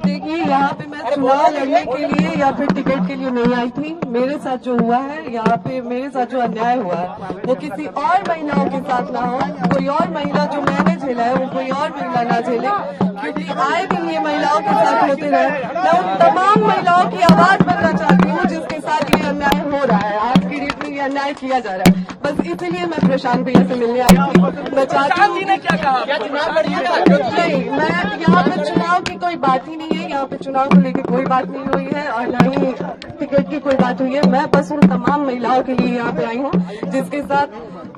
देखिए, यहाँ पे मैं चुनाव लड़ने के लिए या फिर टिकट के लिए नहीं आई थी। मेरे साथ जो हुआ है, यहाँ पे मेरे साथ जो अन्याय हुआ है, वो किसी और महिलाओं के साथ ना हो। कोई और महिला जो मैंने झेला है, वो कोई और महिला ना झेले, क्योंकि आए दिन ये महिलाओं के साथ होते रहे। मैं उन तमाम महिलाओं की आवाज बनना चाहती हूँ जिसके साथ ये अन्याय हो रहा है, आज की डेट में ये अन्याय किया जा रहा है। बस इसीलिए मैं प्रशांत भैया से मिलने आई थी। मैं चाहती हूँ नहीं, मैं यहाँ पे चुनाव की कोई बात ही नहीं है, यहाँ पे चुनाव को लेकर कोई बात नहीं हुई है और न ही टिकट की कोई बात हुई है। मैं बस उन तमाम महिलाओं के लिए यहाँ पे आई हूँ जिसके साथ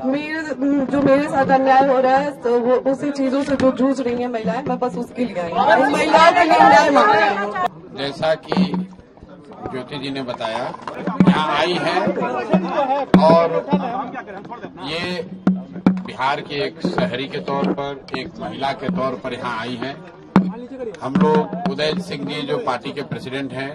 मेरे साथ अन्याय हो रहा है, तो वो उसी चीजों से जो जूझ रही है महिलाएं, मैं बस उसके लिए आई हूँ, महिलाओं के लिए न्याय मांग रही हूँ। जैसा कि ज्योति जी ने बताया, यहाँ आई है और ये बिहार के एक शहरी के तौर पर, एक महिला के तौर पर यहाँ आई हैं। हम लोग उदय सिंह जी जो पार्टी के प्रेसिडेंट हैं,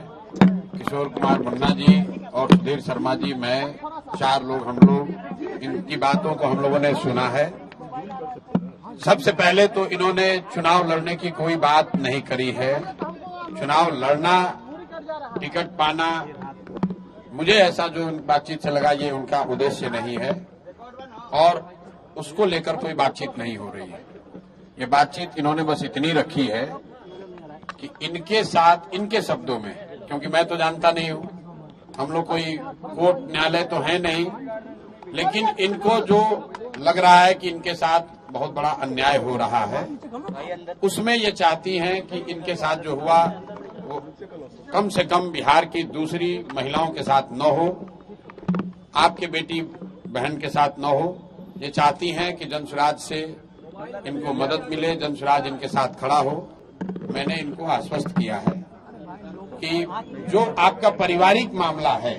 किशोर कुमार मुन्ना जी और सुधीर शर्मा जी, मैं 4 लोग, हम लोग इनकी बातों को हम लोगों ने सुना है। सबसे पहले तो इन्होंने चुनाव लड़ने की कोई बात नहीं करी है। चुनाव लड़ना, टिकट पाना, मुझे ऐसा जो बातचीत से लगा, ये उनका उद्देश्य नहीं है और उसको लेकर कोई बातचीत नहीं हो रही है। ये बातचीत इन्होंने बस इतनी रखी है कि इनके साथ, इनके शब्दों में, क्योंकि मैं तो जानता नहीं हूं, हम लोग कोई कोर्ट न्यायालय तो है नहीं, लेकिन इनको जो लग रहा है कि इनके साथ बहुत बड़ा अन्याय हो रहा है, उसमें ये चाहती हैं कि इनके साथ जो हुआ वो कम से कम बिहार की दूसरी महिलाओं के साथ न हो, आपके बेटी बहन के साथ न हो। ये चाहती हैं कि जनसुराज से इनको मदद मिले, जनसुराज इनके साथ खड़ा हो। मैंने इनको आश्वस्त किया है कि जो आपका पारिवारिक मामला है,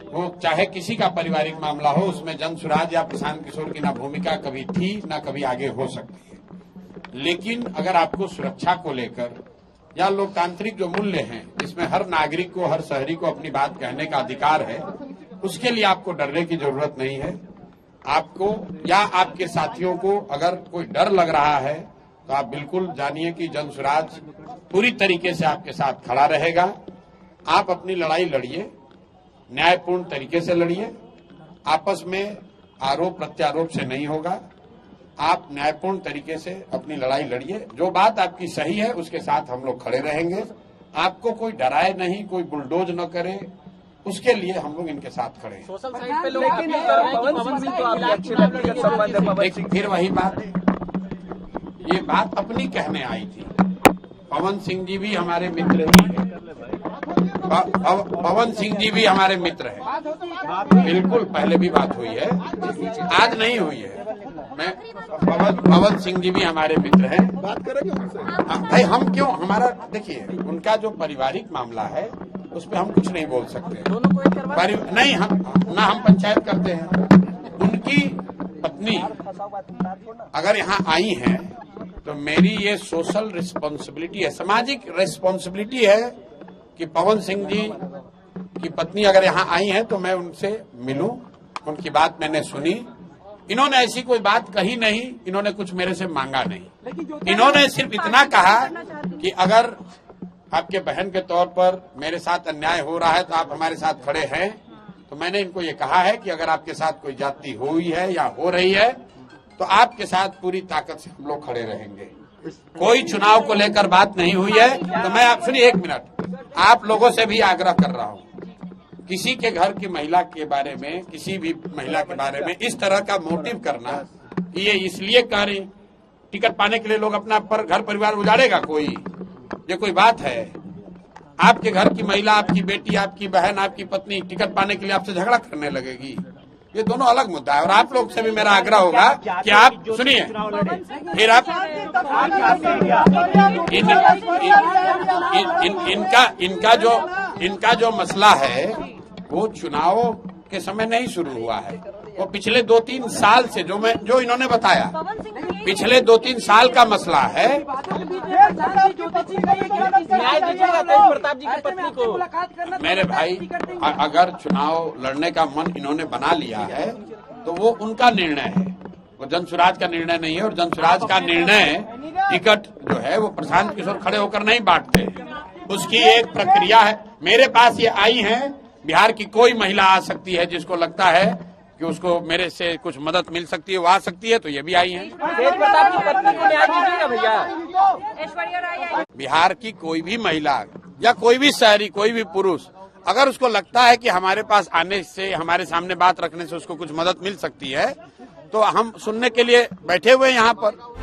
वो चाहे किसी का पारिवारिक मामला हो, उसमें जनसुराज या प्रशांत किशोर की ना भूमिका कभी थी ना कभी आगे हो सकती है। लेकिन अगर आपको सुरक्षा को लेकर या लोकतांत्रिक जो मूल्य हैं, जिसमें हर नागरिक को, हर शहरी को अपनी बात कहने का अधिकार है, उसके लिए आपको डरने की जरूरत नहीं है। आपको या आपके साथियों को अगर कोई डर लग रहा है, तो आप बिल्कुल जानिए कि जनसुराज पूरी तरीके से आपके साथ खड़ा रहेगा। आप अपनी लड़ाई लड़िए, न्यायपूर्ण तरीके से लड़िए, आपस में आरोप प्रत्यारोप से नहीं होगा। आप न्यायपूर्ण तरीके से अपनी लड़ाई लड़िए, जो बात आपकी सही है उसके साथ हम लोग खड़े रहेंगे। आपको कोई डराए नहीं, कोई बुलडोज न करे, उसके लिए हम लोग इनके साथ खड़े हैं। सोशल साइट पे लोग पवन सिंह तो आपके अच्छे व्यक्तिगत संबंध है। लेकिन फिर वही बात, ये बात अपनी कहने आई थी। पवन सिंह जी भी हमारे मित्र ही हैं, पवन सिंह जी भी हमारे मित्र हैं। बिल्कुल पहले भी बात हुई है, आज नहीं हुई है। मैं पवन सिंह जी भी हमारे मित्र हैं। बात करेंगे उनसे। भाई हम क्यों, हमारा देखिए, उनका जो पारिवारिक मामला है उस पर हम कुछ नहीं बोल सकते। नहीं, हम पंचायत करते हैं। उनकी पत्नी अगर यहाँ आई हैं, तो मेरी ये सोशल रिस्पॉन्सिबिलिटी है, सामाजिक रिस्पॉन्सिबिलिटी है कि पवन सिंह जी की पत्नी अगर यहाँ आई हैं तो मैं उनसे मिलूं। उनकी बात मैंने सुनी। इन्होंने ऐसी कोई बात कही नहीं, इन्होंने कुछ मेरे से मांगा नहीं। इन्होंने सिर्फ इतना कहा कि अगर आपके बहन के तौर पर मेरे साथ अन्याय हो रहा है तो आप हमारे साथ खड़े हैं। तो मैंने इनको ये कहा है कि अगर आपके साथ कोई जाति हुई है या हो रही है, तो आपके साथ पूरी ताकत से हम लोग खड़े रहेंगे। कोई चुनाव को लेकर बात नहीं हुई है। तो मैं आप सुनिए, 1 मिनट, आप लोगों से भी आग्रह कर रहा हूँ, किसी के घर की महिला के बारे में, किसी भी महिला के बारे में इस तरह का मोटिव करना, ये इसलिए कह रही टिकट पाने के लिए लोग अपना घर परिवार उजाड़ेगा, ये कोई बात है? आपके घर की महिला, आपकी बेटी, आपकी बहन, आपकी पत्नी टिकट पाने के लिए आपसे झगड़ा करने लगेगी? ये दोनों अलग मुद्दा है। और आप लोग से भी मेरा आग्रह होगा कि आप सुनिए, फिर आप इनका जो मसला है वो चुनाव के समय नहीं शुरू हुआ है, वो पिछले 2-3 साल से, जो इन्होंने बताया, पिछले 2-3 साल का मसला है। प्रताप जी की पत्नी को, मेरे भाई, अगर चुनाव लड़ने का मन इन्होंने बना लिया है तो वो उनका निर्णय है, वो जनसुराज का निर्णय नहीं है। और जनसुराज का निर्णय टिकट जो है वो प्रशांत किशोर खड़े होकर नहीं बांटते, उसकी एक प्रक्रिया है। मेरे पास ये आई हैं, बिहार की कोई महिला आ सकती है जिसको लगता है कि उसको मेरे से कुछ मदद मिल सकती है, वो आ सकती है, तो ये भी आई हैं। तेज प्रताप की पत्नी को न्याय दीजिएगा भैया। बिहार की कोई भी महिला या कोई भी शहरी, कोई भी पुरुष अगर उसको लगता है कि हमारे पास आने से, हमारे सामने बात रखने से उसको कुछ मदद मिल सकती है, तो हम सुनने के लिए बैठे हुए हैं यहाँ पर।